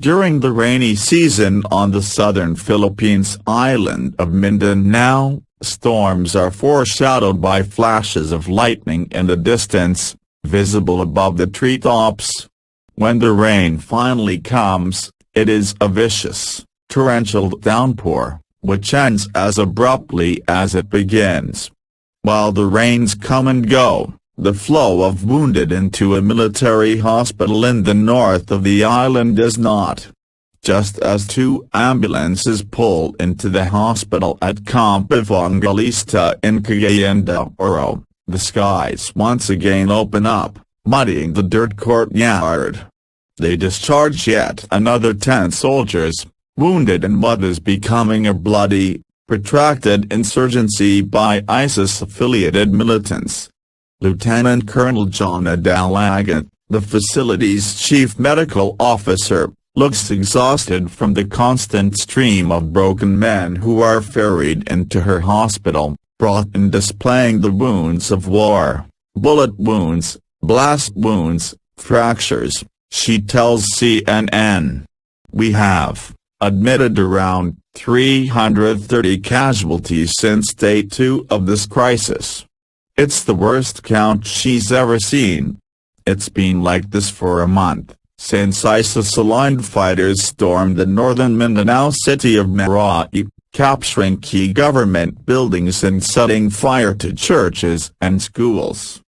During the rainy season on the southern Philippines island of Mindanao, storms are foreshadowed by flashes of lightning in the distance, visible above the treetops. When the rain finally comes, it is a vicious, torrential downpour, which ends as abruptly as it begins. While the rains come and go, the flow of wounded into a military hospital in the north of the island does not. Just as 2 ambulances pull into the hospital at Camp Evangelista in Cagayan de Oro, the skies once again open up, muddying the dirt courtyard. They discharge yet another 10 soldiers, wounded, and what is becoming a bloody, protracted insurgency by ISIS-affiliated militants. Lieutenant Colonel Jonna Dalaguit, the facility's chief medical officer, looks exhausted from the constant stream of broken men who are ferried into her hospital, brought in displaying the wounds of war, bullet wounds, blast wounds, fractures. She tells CNN, "We have admitted around 330 casualties since day 2 of this crisis. It's the worst count she's ever seen. It's been like this for a month, since ISIS-aligned fighters stormed the northern Mindanao city of Marawi, capturing key government buildings and setting fire to churches and schools."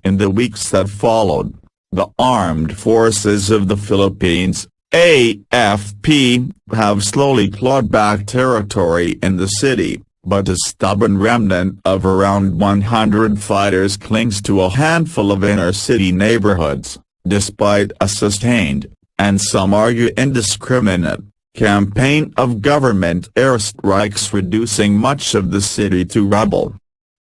In the weeks that followed, the Armed Forces of the Philippines, AFP, have slowly clawed back territory in the city, but a stubborn remnant of around 100 fighters clings to a handful of inner-city neighborhoods, despite a sustained, and some argue indiscriminate, campaign of government airstrikes reducing much of the city to rubble.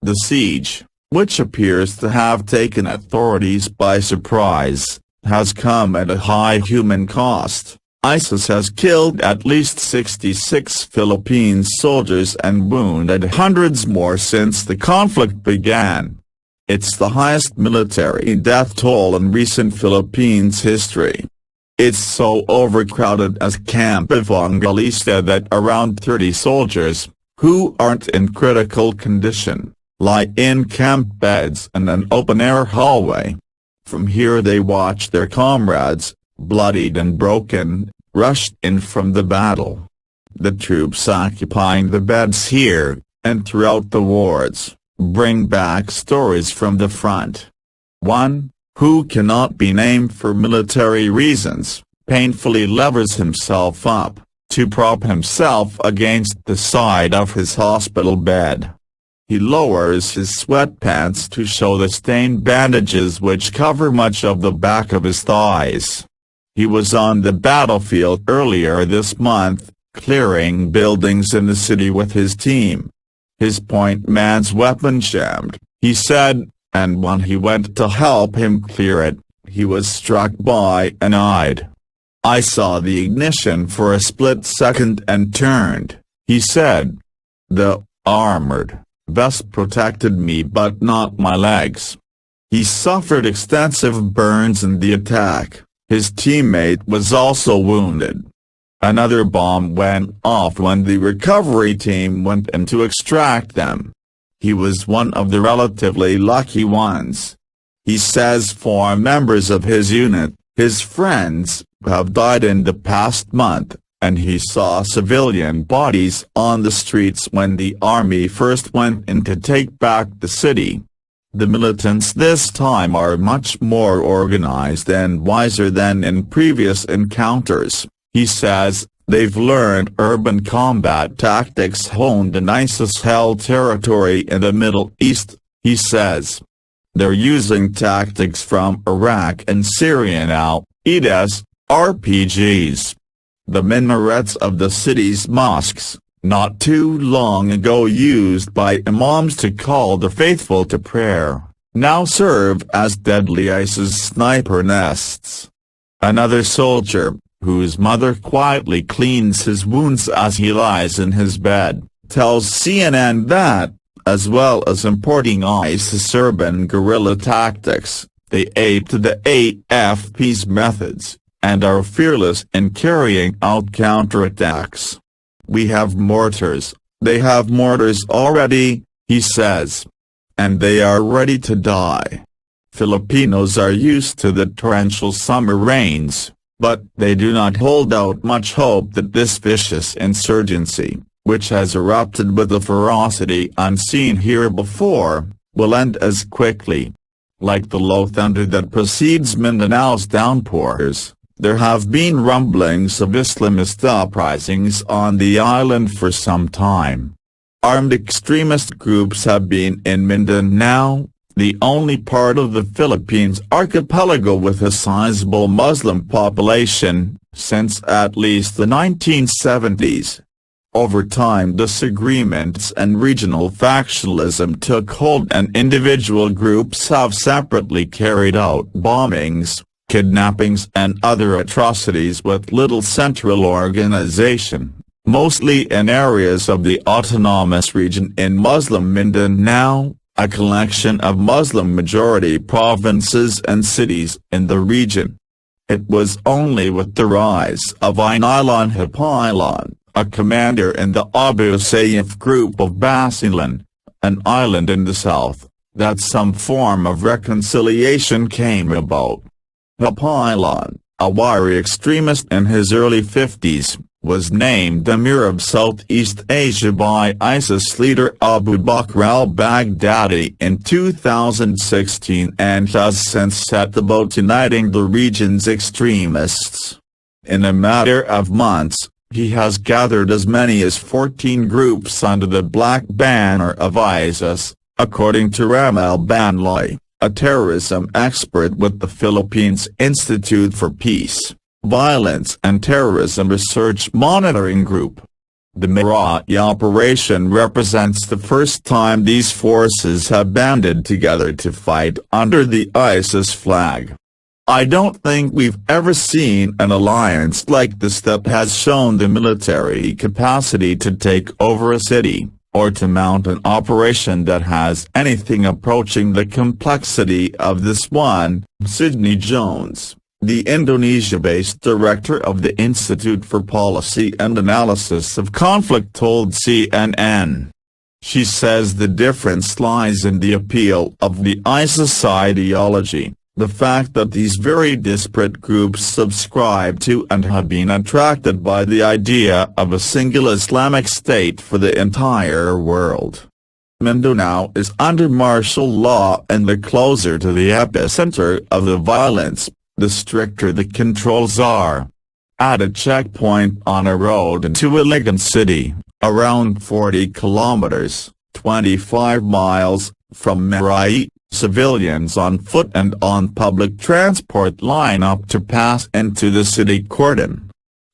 The siege, which appears to have taken authorities by surprise, has come at a high human cost. ISIS has killed at least 66 Philippine soldiers and wounded hundreds more since the conflict began. It's the highest military death toll in recent Philippines history. It's so overcrowded at Camp Evangelista that around 30 soldiers, who aren't in critical condition, lie in camp beds in an open-air hallway. From here they watch their comrades, bloodied and broken, rushed in from the battle. The troops occupying the beds here, and throughout the wards, bring back stories from the front. One, who cannot be named for military reasons, painfully levers himself up, to prop himself against the side of his hospital bed. He lowers his sweatpants to show the stained bandages which cover much of the back of his thighs. He was on the battlefield earlier this month, clearing buildings in the city with his team. His point man's weapon jammed, he said, and when he went to help him clear it, he was struck by an eye. "I saw the ignition for a split second and turned," he said. "The armored vest protected me but not my legs." He suffered extensive burns in the attack. His teammate was also wounded. Another bomb went off when the recovery team went in to extract them. He was one of the relatively lucky ones. He says 4 members of his unit, his friends, have died in the past month, and he saw civilian bodies on the streets when the army first went in to take back the city. The militants this time are much more organized and wiser than in previous encounters, he says. They've learned urban combat tactics honed in ISIS-held territory in the Middle East, he says. They're using tactics from Iraq and Syria now, EDS, RPGs. The minarets of the city's mosques, not too long ago used by imams to call the faithful to prayer, now serve as deadly ISIS sniper nests. Another soldier, whose mother quietly cleans his wounds as he lies in his bed, tells CNN that, as well as importing ISIS urban guerrilla tactics, they aped the AFP's methods, and are fearless in carrying out counterattacks. "We have mortars, they have mortars already," he says. "And they are ready to die." Filipinos are used to the torrential summer rains, but they do not hold out much hope that this vicious insurgency, which has erupted with a ferocity unseen here before, will end as quickly. Like the low thunder that precedes Mindanao's downpours, there have been rumblings of Islamist uprisings on the island for some time. Armed extremist groups have been in Mindanao, the only part of the Philippines archipelago with a sizable Muslim population, since at least the 1970s. Over time, disagreements and regional factionalism took hold, and individual groups have separately carried out bombings, kidnappings and other atrocities with little central organization, mostly in areas of the autonomous region in Muslim Mindanao, a collection of Muslim-majority provinces and cities in the region. It was only with the rise of Inilan Hapailan, a commander in the Abu Sayyaf group of Basilan, an island in the south, that some form of reconciliation came about. Hapailan, a wiry extremist in his early 50s, was named Emir of Southeast Asia by ISIS leader Abu Bakr al-Baghdadi in 2016 and has since set about uniting the region's extremists. In a matter of months, he has gathered as many as 14 groups under the black banner of ISIS, according to Ram al-Banlai, a terrorism expert with the Philippines Institute for Peace, Violence and Terrorism Research Monitoring Group. The Marawi operation represents the first time these forces have banded together to fight under the ISIS flag. "I don't think we've ever seen an alliance like this that has shown the military capacity to take over a city, or to mount an operation that has anything approaching the complexity of this one," Sidney Jones, the Indonesia-based director of the Institute for Policy and Analysis of Conflict, told CNN. She says the difference lies in the appeal of the ISIS ideology, the fact that these very disparate groups subscribe to and have been attracted by the idea of a single Islamic state for the entire world. Mindanao is under martial law, and the closer to the epicenter of the violence, the stricter the controls are. At a checkpoint on a road into Iligan City, around 40 kilometers, 25 miles, from Marawi, civilians on foot and on public transport line up to pass into the city cordon.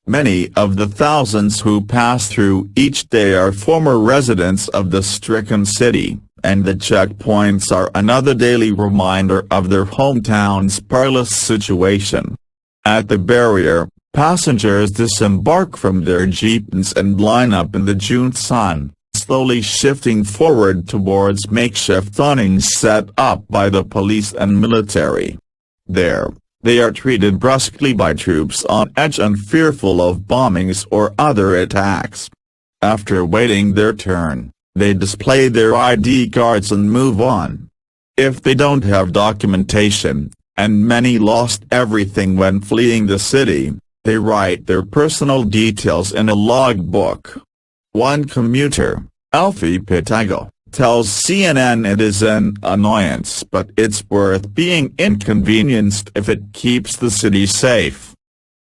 Many of the thousands who pass through each day are former residents of the stricken city, and the checkpoints are another daily reminder of their hometown's perilous situation. At the barrier, passengers disembark from their jeeps and line up in the June sun, slowly shifting forward towards makeshift awnings set up by the police and military. There, they are treated brusquely by troops on edge and fearful of bombings or other attacks. After waiting their turn, they display their ID cards and move on. If they don't have documentation, and many lost everything when fleeing the city, they write their personal details in a logbook. One commuter, Alfie Pitago, tells CNN it is an annoyance, but it's worth being inconvenienced if it keeps the city safe.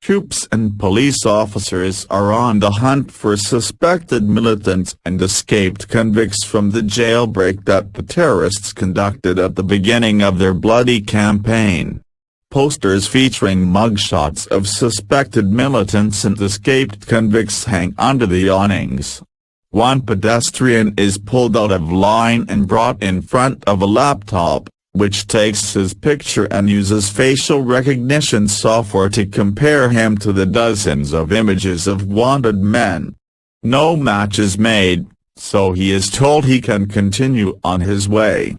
Troops and police officers are on the hunt for suspected militants and escaped convicts from the jailbreak that the terrorists conducted at the beginning of their bloody campaign. Posters featuring mugshots of suspected militants and escaped convicts hang under the awnings. One pedestrian is pulled out of line and brought in front of a laptop, which takes his picture and uses facial recognition software to compare him to the dozens of images of wanted men. No match is made, so he is told he can continue on his way.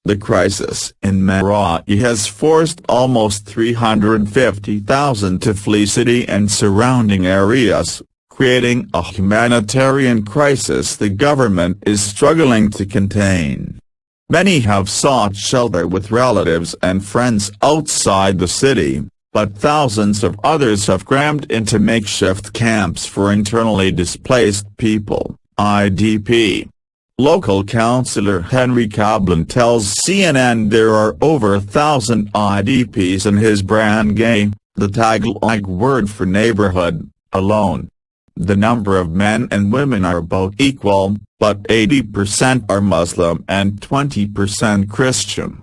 The crisis in Marawi has forced almost 350,000 to flee city and surrounding areas, creating a humanitarian crisis the government is struggling to contain. Many have sought shelter with relatives and friends outside the city, but thousands of others have crammed into makeshift camps for internally displaced people, IDP. Local councillor Henry Cablan tells CNN there are over 1,000 IDPs in his barangay, the Tagalog word for neighborhood, alone. The number of men and women are about equal, but 80% are Muslim and 20% Christian.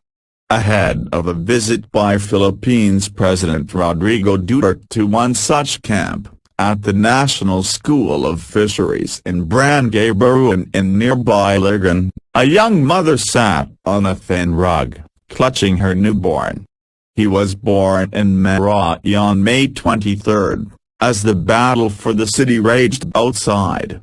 Ahead of a visit by Philippines President Rodrigo Duterte to one such camp, at the National School of Fisheries in Barangay Baruan in nearby Ligan, a young mother sat on a thin rug, clutching her newborn. He was born in Marawi on May 23, as the battle for the city raged outside.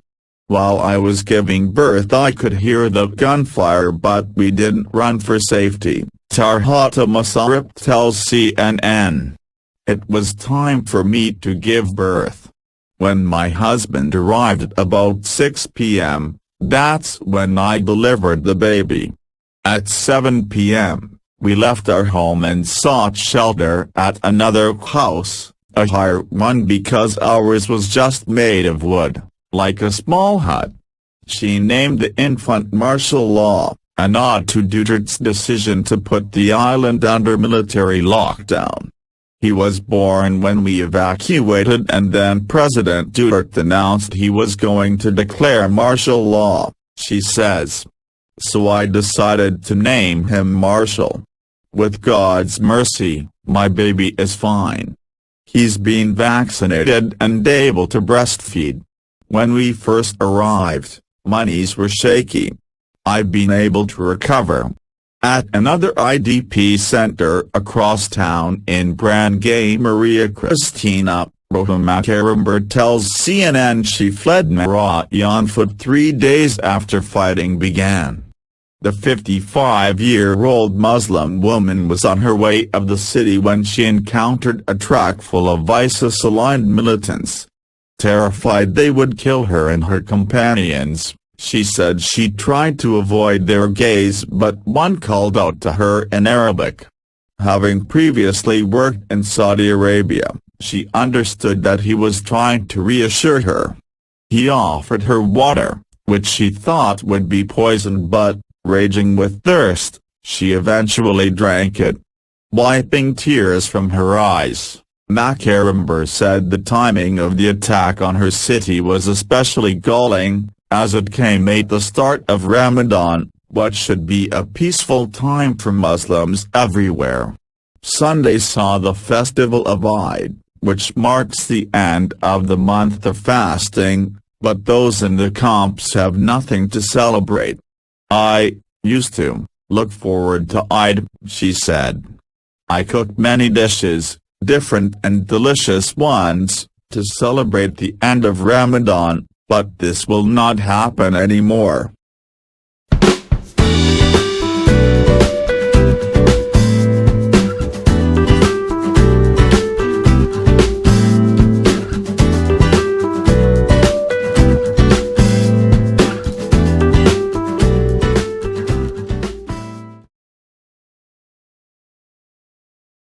While I was giving birth I could hear the gunfire but we didn't run for safety, Tarhata Masarip tells CNN. It was time for me to give birth. When my husband arrived at about 6 p.m., that's when I delivered the baby. At 7 p.m., we left our home and sought shelter at another house, a higher one because ours was just made of wood, like a small hut. She named the infant martial law, a nod to Duterte's decision to put the island under military lockdown. He was born when we evacuated and then President Duterte announced he was going to declare martial law, she says. So I decided to name him Marshall. With God's mercy, my baby is fine. He's been vaccinated and able to breastfeed. When we first arrived, my knees were shaky. I've been able to recover. At another IDP center across town in Barangay Maria Cristina, Makarimber tells CNN she fled Marawi on foot 3 days after fighting began. The 55-year-old Muslim woman was on her way out of the city when she encountered a truck full of ISIS-aligned militants. Terrified they would kill her and her companions, she said she tried to avoid their gaze but one called out to her in Arabic. Having previously worked in Saudi Arabia, she understood that he was trying to reassure her. He offered her water, which she thought would be poisoned but, raging with thirst, she eventually drank it. Wiping tears from her eyes, Makarimber said the timing of the attack on her city was especially galling, as it came at the start of Ramadan, what should be a peaceful time for Muslims everywhere. Sunday saw the festival of Eid, which marks the end of the month of fasting, but those in the camps have nothing to celebrate. I used to look forward to Eid, she said. I cooked many dishes, different and delicious ones, to celebrate the end of Ramadan, but this will not happen anymore.